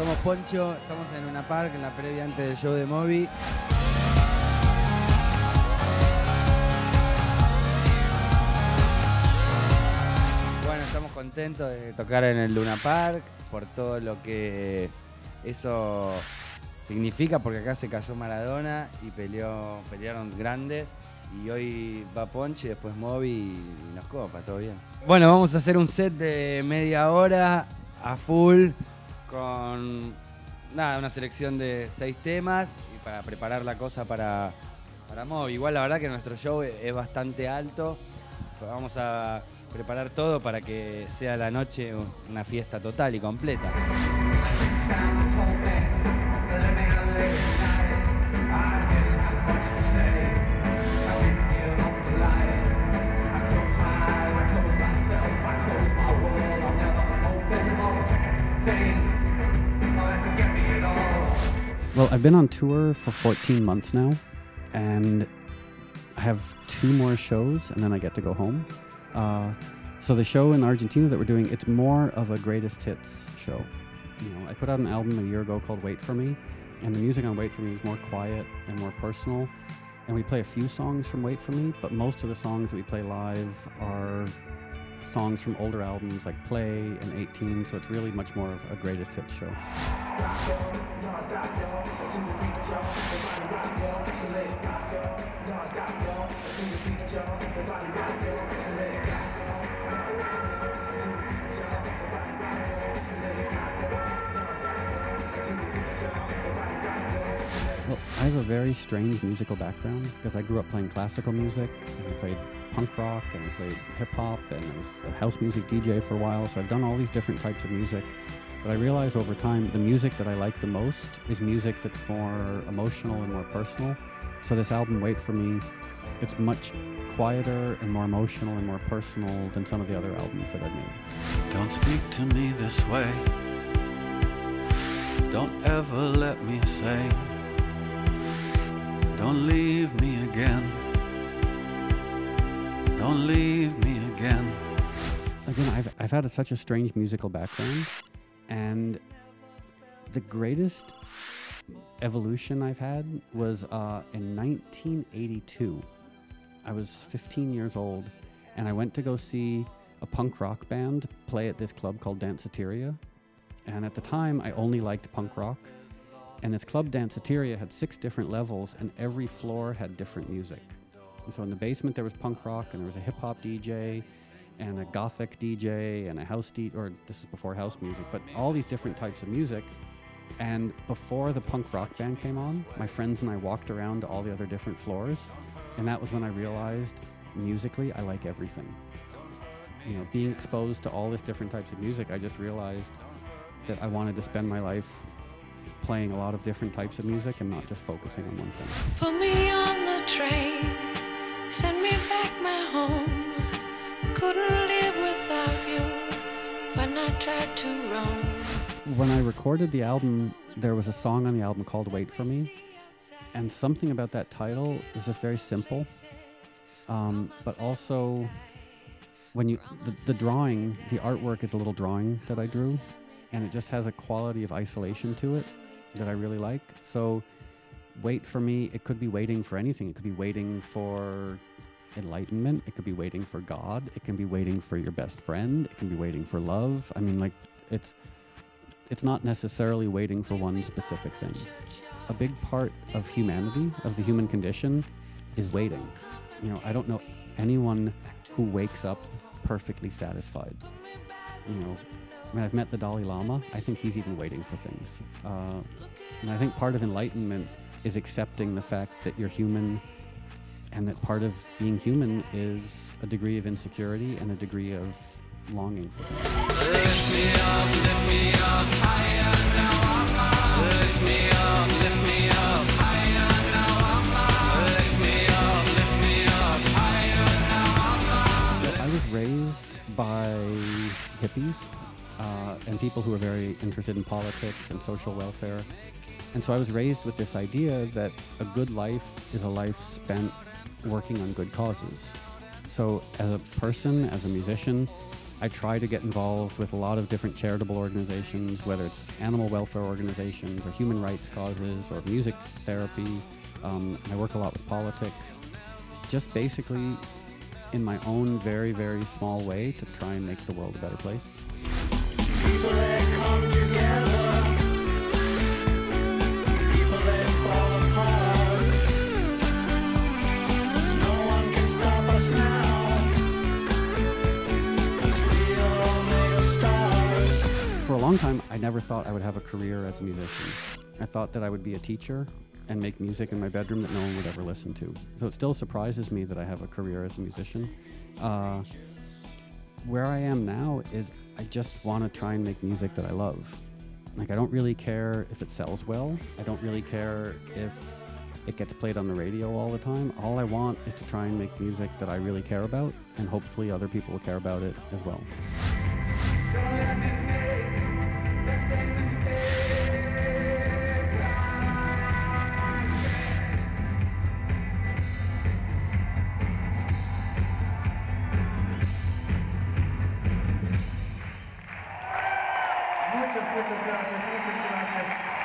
somos Poncho, estamos en Luna Park, en la previa antes del show de Moby. Bueno, estamos contentos de tocar en el Luna Park por todo lo que eso significa, porque acá se casó Maradona y pelearon grandes. Y hoy va Poncho y después Moby y nos copa, todo bien. Bueno, vamos a hacer un set de media hora a full con una selección de 6 temas y para preparar la cosa para Moby. Igual la verdad que nuestro show es bastante alto. Vamos a preparar todo para que sea la noche una fiesta total y completa. Well, I've been on tour for 14 months now, and I have 2 more shows, and then I get to go home. So the show in Argentina that we're doing, it's more of a greatest hits show. You know, I put out an album a year ago called Wait For Me, and the music on Wait For Me is more quiet and more personal. And we play a few songs from Wait For Me, but most of the songs that we play live are songs from older albums like Play and 18, so it's really much more of a greatest hits show. Well, I have a very strange musical background because I grew up playing classical music, and I played punk rock, and I played hip-hop, and I was a house music DJ for a while, so I've done all these different types of music. But I realized over time the music that I like the most is music that's more emotional and more personal. So this album, Wait For Me, it's much quieter and more emotional and more personal than some of the other albums that I've made. Don't speak to me this way. Don't ever let me say, don't leave me again. Don't leave me again. Again, I've had such a strange musical background, and the greatest evolution I've had was in 1982. I was 15 years old, and I went to go see a punk rock band play at this club called Danceteria. And at the time, I only liked punk rock. And this club, Danceteria, had 6 different levels, and every floor had different music. And so in the basement, there was punk rock, and there was a hip-hop DJ, and a gothic DJ, and a house DJ, or this is before house music, but all these different types of music. And before the punk rock band came on, my friends and I walked around to all the other different floors, and that was when I realized, musically, I like everything. You know, being exposed to all these different types of music, I just realized that I wanted to spend my life playing a lot of different types of music and not just focusing on one thing. Put me on the train, send me back my home. Couldn't live without you when I tried to roam. When I recorded the album, there was a song on the album called Wait For Me, and something about that title was just very simple, but also when the drawing, the artwork is a little drawing that I drew, and it just has a quality of isolation to it that I really like. So Wait For Me, it could be waiting for anything. It could be waiting for enlightenment. It could be waiting for God. It can be waiting for your best friend. It can be waiting for love. I mean, like, it's not necessarily waiting for one specific thing. A big part of humanity, of the human condition, is waiting. You know, I don't know anyone who wakes up perfectly satisfied. You know, I mean, I've met the Dalai Lama. I think he's even waiting for things. And I think part of enlightenment is accepting the fact that you're human, and that part of being human is a degree of insecurity and a degree of longing for things. Lift me up, higher now I'm up. Lift me up, higher now I'm up. Lift me up, higher now I'm up. I was raised by hippies and people who are very interested in politics and social welfare. And so I was raised with this idea that a good life is a life spent working on good causes. So as a person, as a musician, I try to get involved with a lot of different charitable organizations, whether it's animal welfare organizations or human rights causes or music therapy. I work a lot with politics, just basically in my own very, very small way to try and make the world a better place. People that come together, people that fall apart. No one can stop us now, 'cause we all make stars. For a long time, I never thought I would have a career as a musician. I thought that I would be a teacher and make music in my bedroom that no one would ever listen to. So it still surprises me that I have a career as a musician. Where I am now is I just want to try and make music that I love. Like, I don't really care if it sells well. I don't really care if it gets played on the radio all the time. All I want is to try and make music that I really care about, and hopefully other people will care about it as well. Don't let me make the same mistake. Muchas gracias, muchas gracias.